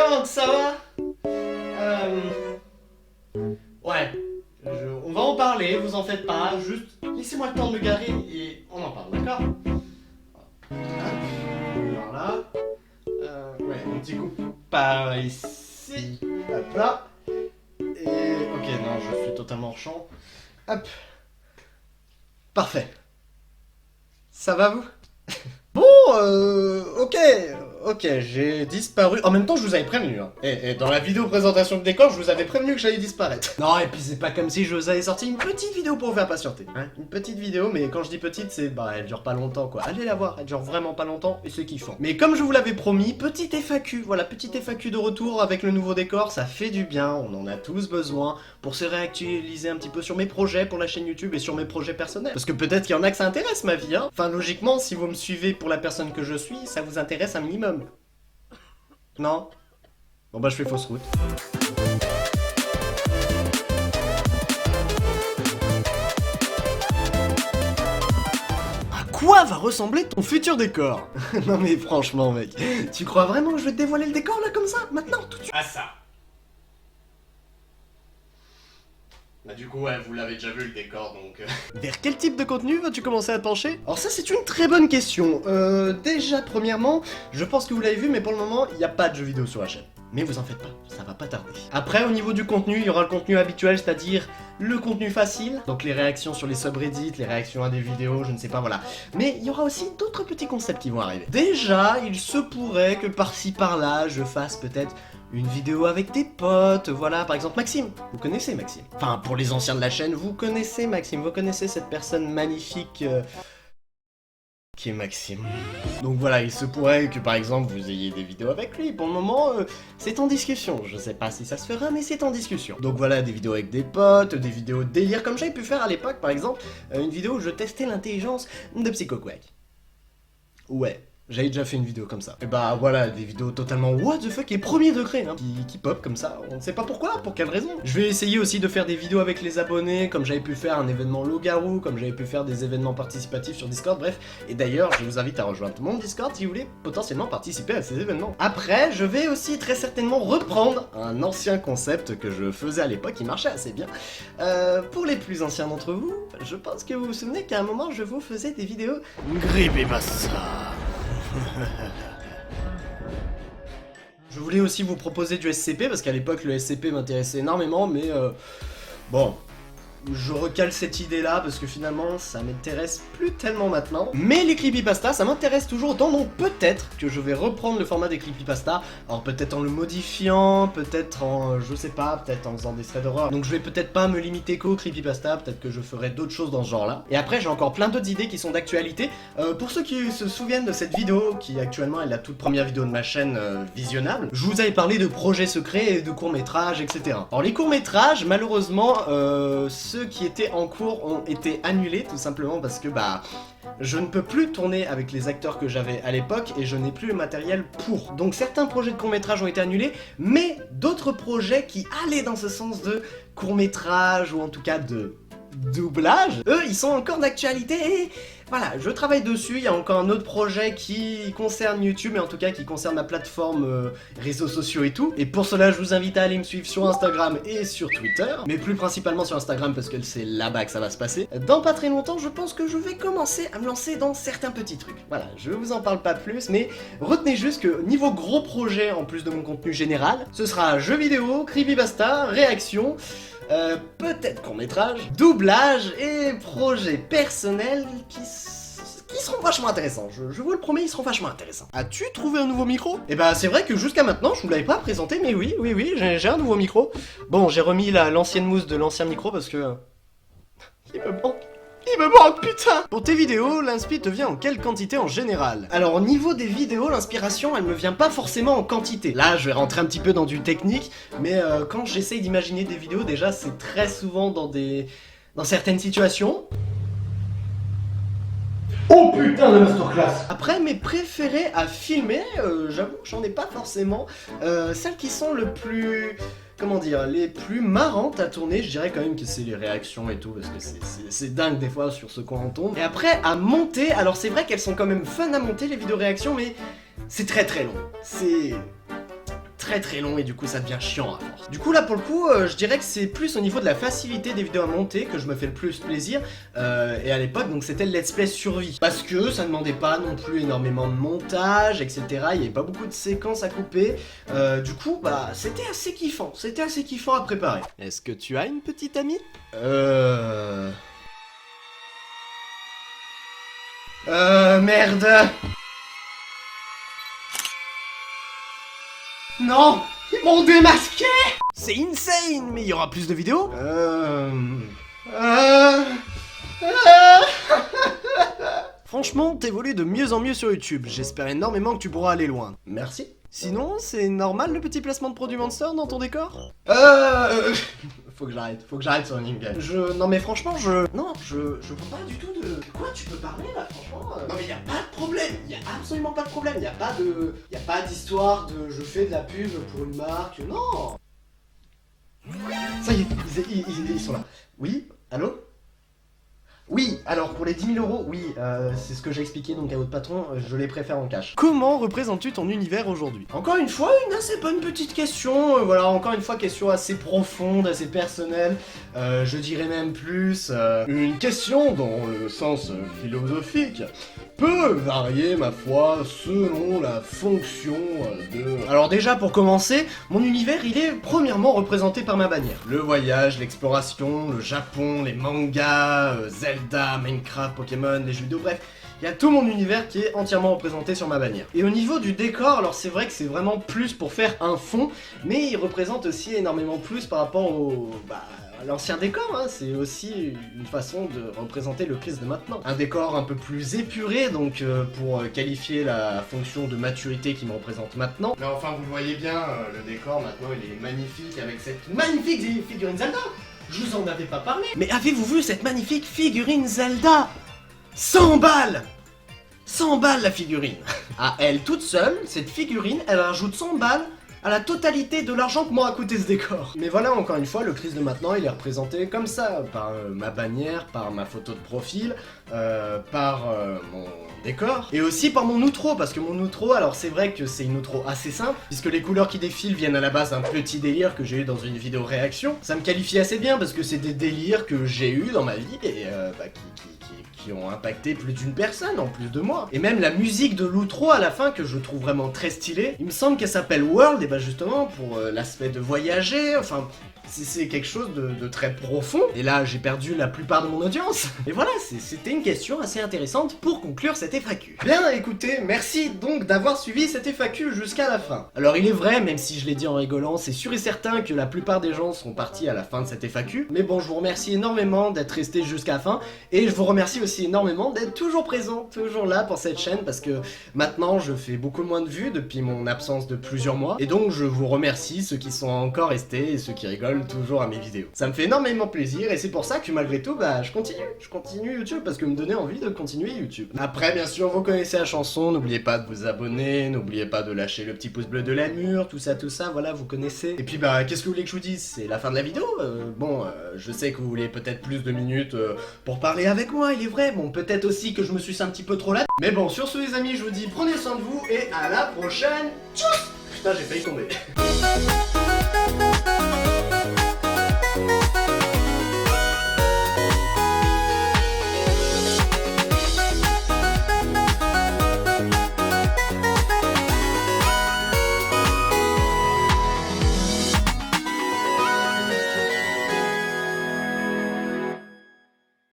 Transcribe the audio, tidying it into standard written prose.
Franck, ça va? Ouais, on va en parler, vous en faites pas, juste laissez-moi le temps de me garer et on en parle, d'accord? Voilà. Ouais, un petit coup par ici, hop là. Et ok, non, je suis totalement hors champ. Hop. Parfait. Ça va vous? Bon, ok, j'ai disparu. En même temps, je vous avais prévenu, hein. Et dans la vidéo présentation de décor, je vous avais prévenu que j'allais disparaître. Non, et puis c'est pas comme si je vous avais sorti une petite vidéo pour vous faire patienter, hein. Une petite vidéo, mais quand je dis petite, c'est, elle dure pas longtemps, quoi. Allez la voir, elle dure vraiment pas longtemps, et c'est kiffant. Mais comme je vous l'avais promis, petite FAQ, voilà, petite FAQ de retour avec le nouveau décor, ça fait du bien, on en a tous besoin, pour se réactualiser un petit peu sur mes projets pour la chaîne YouTube et sur mes projets personnels. Parce que peut-être qu'il y en a que ça intéresse, ma vie, hein. Enfin, logiquement, si vous me suivez pour la personne que je suis, ça vous intéresse un minimum. Non? Bon bah je fais fausse route. À quoi va ressembler ton futur décor? Non mais franchement mec, tu crois vraiment que je vais te dévoiler le décor là comme ça? Maintenant, tout de suite? Ah ça. Bah du coup ouais, vous l'avez déjà vu le décor donc... Vers quel type de contenu vas-tu commencer à te pencher? Alors ça c'est une très bonne question. Déjà premièrement, je pense que vous l'avez vu mais pour le moment il n'y a pas de jeux vidéo sur la chaîne. Mais vous en faites pas, ça va pas tarder. Après au niveau du contenu, il y aura le contenu habituel, c'est-à-dire le contenu facile, donc les réactions sur les subreddits, les réactions à des vidéos, je ne sais pas, voilà. Mais il y aura aussi d'autres petits concepts qui vont arriver. Déjà, il se pourrait que par-ci par-là, je fasse peut-être une vidéo avec des potes, voilà, par exemple Maxime. Vous connaissez Maxime? Enfin, pour les anciens de la chaîne, vous connaissez Maxime, vous connaissez cette personne magnifique... qui est Maxime. Donc voilà, il se pourrait que par exemple vous ayez des vidéos avec lui. Pour le moment, c'est en discussion. Je sais pas si ça se fera, mais c'est en discussion. Donc voilà, des vidéos avec des potes, des vidéos de délire, comme j'avais pu faire à l'époque, par exemple, une vidéo où je testais l'intelligence de PsychoQuack. Ouais. J'avais déjà fait une vidéo comme ça. Et bah voilà, des vidéos totalement what the fuck et premier degré, hein, qui pop comme ça, on ne sait pas pourquoi, pour quelle raison. Je vais essayer aussi de faire des vidéos avec les abonnés, comme j'avais pu faire un événement loup-garou, comme j'avais pu faire des événements participatifs sur Discord, bref. Et d'ailleurs, je vous invite à rejoindre mon Discord si vous voulez potentiellement participer à ces événements. Après, je vais aussi très certainement reprendre un ancien concept que je faisais à l'époque, qui marchait assez bien. Pour les plus anciens d'entre vous, je pense que vous vous souvenez qu'à un moment, je vous faisais des vidéos creepypasta. Je voulais aussi vous proposer du SCP parce qu'à l'époque le SCP m'intéressait énormément, mais bon, je recale cette idée là parce que finalement ça m'intéresse plus tellement maintenant. Mais les creepypasta ça m'intéresse toujours autant, donc peut-être que je vais reprendre le format des creepypasta. Alors peut-être en le modifiant, peut-être en, je sais pas, peut-être en faisant des threads d'horreur. Donc je vais peut-être pas me limiter qu'aux creepypasta, peut-être que je ferai d'autres choses dans ce genre là. Et après j'ai encore plein d'autres idées qui sont d'actualité. Pour ceux qui se souviennent de cette vidéo, qui actuellement est la toute première vidéo de ma chaîne visionnable, je vous avais parlé de projets secrets et de courts-métrages, etc. Alors les courts-métrages, malheureusement, ceux qui étaient en cours ont été annulés tout simplement parce que je ne peux plus tourner avec les acteurs que j'avais à l'époque et je n'ai plus le matériel pour. Donc certains projets de court-métrage ont été annulés, mais d'autres projets qui allaient dans ce sens de court-métrage ou en tout cas de doublage, eux ils sont encore d'actualité et voilà, je travaille dessus. Il y a encore un autre projet qui concerne YouTube et en tout cas qui concerne ma plateforme réseaux sociaux et tout. Et pour cela je vous invite à aller me suivre sur Instagram et sur Twitter, mais plus principalement sur Instagram parce que c'est là-bas que ça va se passer. Dans pas très longtemps je pense que je vais commencer à me lancer dans certains petits trucs. Voilà, je vous en parle pas plus, mais retenez juste que niveau gros projet en plus de mon contenu général, ce sera jeux vidéo, creepypasta, réaction, peut-être court-métrage, doublage et projets personnels qui seront vachement intéressants. Je vous le promets, ils seront vachement intéressants. As-tu trouvé un nouveau micro? Eh bah c'est vrai que jusqu'à maintenant, je vous l'avais pas présenté, mais oui, j'ai un nouveau micro. Bon, j'ai remis l'ancienne mousse de l'ancien micro parce que... il me manque. Il me manque, putain! Pour tes vidéos, l'inspi te vient en quelle quantité en général? Alors au niveau des vidéos, l'inspiration, elle me vient pas forcément en quantité. Là, je vais rentrer un petit peu dans du technique, mais quand j'essaye d'imaginer des vidéos, déjà, c'est très souvent dans certaines situations. Oh putain de masterclass! Après, mes préférés à filmer, j'avoue que j'en ai pas forcément. Celles qui sont le plus... comment dire, les plus marrantes à tourner, je dirais quand même que c'est les réactions et tout, parce que c'est dingue des fois sur ce qu'on en tombe. Et après, à monter, alors c'est vrai qu'elles sont quand même fun à monter les vidéos réactions, mais c'est très long. C'est très très long et du coup ça devient chiant à force. Du coup là pour le coup, je dirais que c'est plus au niveau de la facilité des vidéos à monter que je me fais le plus plaisir. Et à l'époque donc c'était le let's play survie. Parce que ça demandait pas non plus énormément de montage, etc. Il y avait pas beaucoup de séquences à couper. Du coup bah c'était assez kiffant à préparer. Est-ce que tu as une petite amie? Merde. Non, ils m'ont démasqué. C'est insane, mais il y aura plus de vidéos. Franchement, t'évolues de mieux en mieux sur YouTube. J'espère énormément que tu pourras aller loin. Merci. Sinon, c'est normal le petit placement de produit Monster dans ton décor? Faut que j'arrête sur LinkedIn. Non mais franchement, Non, je vois pas du tout de quoi tu peux parler là, franchement. Non mais y a pas de problème, y a absolument pas de problème, y a pas d'histoire de je fais de la pub pour une marque, non. Ça y est, ils sont là. Oui, allô? Oui, alors pour les 10 000 euros, oui, c'est ce que j'ai expliqué donc à votre patron, je les préfère en cash. Comment représentes-tu ton univers aujourd'hui? Encore une fois, une assez bonne petite question, voilà, encore une fois, question assez profonde, assez personnelle, je dirais même plus, une question dans le sens philosophique peut varier, ma foi, selon la fonction de... Alors déjà, pour commencer, mon univers, il est premièrement représenté par ma bannière. Le voyage, l'exploration, le Japon, les mangas, Zelda, Minecraft, Pokémon, les jeux vidéo, bref, il y a tout mon univers qui est entièrement représenté sur ma bannière. Et au niveau du décor, alors c'est vrai que c'est vraiment plus pour faire un fond, mais il représente aussi énormément plus par rapport au... à l'ancien décor, hein. C'est aussi une façon de représenter le Chris de maintenant. Un décor un peu plus épuré, donc pour qualifier la fonction de maturité qui me représente maintenant. Mais enfin, vous le voyez bien, le décor maintenant il est magnifique avec cette magnifique figurine Zelda. Je vous en avais pas parlé. Mais avez-vous vu cette magnifique figurine Zelda? 100 balles! 100 balles la figurine. À elle toute seule, cette figurine, elle rajoute 100 balles à la totalité de l'argent que m'aura coûté ce décor. Mais voilà, encore une fois, le Chris de maintenant, il est représenté comme ça, par ma bannière, par ma photo de profil, par mon décor, et aussi par mon outro, parce que mon outro, alors c'est vrai que c'est une outro assez simple, puisque les couleurs qui défilent viennent à la base d'un petit délire que j'ai eu dans une vidéo réaction. Ça me qualifie assez bien, parce que c'est des délires que j'ai eu dans ma vie, et qui ont impacté plus d'une personne en plus de moi. Et même la musique de l'outro à la fin que je trouve vraiment très stylée, il me semble qu'elle s'appelle World, et bah justement pour l'aspect de voyager, enfin c'est quelque chose de très profond. Et là j'ai perdu la plupart de mon audience. Et voilà, c'était une question assez intéressante pour conclure cette FAQ. Bien écoutez, merci donc d'avoir suivi cette FAQ jusqu'à la fin. Alors il est vrai, même si je l'ai dit en rigolant, c'est sûr et certain que la plupart des gens sont partis à la fin de cette FAQ. Mais bon, je vous remercie énormément d'être resté jusqu'à la fin, et je vous remercie aussi énormément d'être toujours présent, toujours là pour cette chaîne, parce que maintenant je fais beaucoup moins de vues depuis mon absence de plusieurs mois, et donc je vous remercie ceux qui sont encore restés et ceux qui rigolent toujours à mes vidéos. Ça me fait énormément plaisir, et c'est pour ça que malgré tout, bah je continue YouTube, parce que me donnait envie de continuer YouTube. Après bien sûr, vous connaissez la chanson, n'oubliez pas de vous abonner, n'oubliez pas de lâcher le petit pouce bleu de la mur, tout ça, voilà, vous connaissez. Et puis bah, qu'est-ce que vous voulez que je vous dise? C'est la fin de la vidéo. Je sais que vous voulez peut-être plus de minutes pour parler avec moi, il est vrai. Bon, peut-être aussi que je me suis un petit peu trop là. Mais bon, sur ce les amis, je vous dis prenez soin de vous et à la prochaine. Tchuss. Putain, j'ai failli tomber.